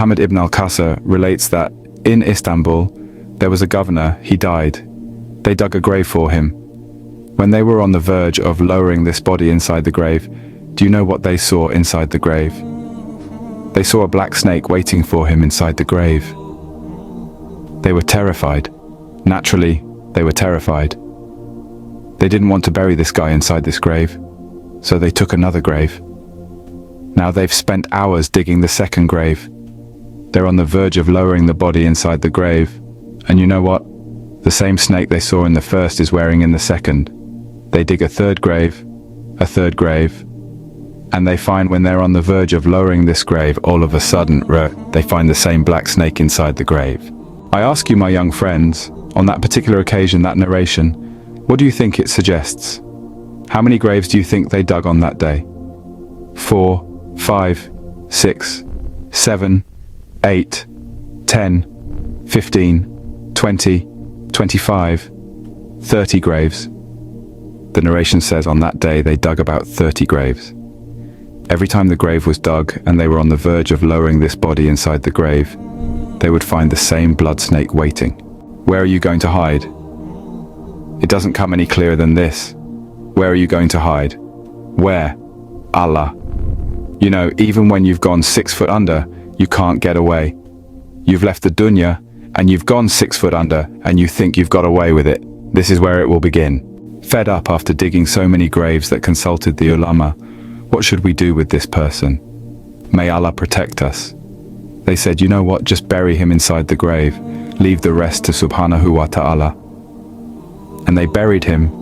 Muhammad ibn al-Qasr relates that in Istanbul, there was a governor, he died. They dug a grave for him. When they were on the verge of lowering this body inside the grave, do you know what they saw inside the grave? They saw a black snake waiting for him inside the grave. They were terrified. Naturally, they were terrified. They didn't want to bury this guy inside this grave, so they took another grave. Now they've spent hours digging the second grave. They're on the verge of lowering the body inside the grave, and you know what? The same snake they saw in the first is wearing in the second. They dig a third grave, and they find when they're on the verge of lowering this grave, all of a sudden, they find the same black snake inside the grave. I ask you, my young friends, on that particular occasion, that narration, what do you think it suggests? How many graves do you think they dug on that day? 4, 5, 6, 7, 8, 10, 15, 20, 25, 30 graves. The narration says on that day they dug about 30 graves. Every time the grave was dug and they were on the verge of lowering this body inside the grave, they would find the same blood snake waiting. Where are you going to hide? It doesn't come any clearer than this. Where are you going to hide? Where? Allah. You know, even when you've gone 6 foot under, you can't get away. You've left the dunya and you've gone 6 foot under and you think you've got away with it. This is where it will begin. Fed up after digging so many graves that consulted the ulama, what should we do with this person? May Allah protect us. They said, you know what, just bury him inside the grave. Leave the rest to Subhanahu wa ta'ala. And they buried him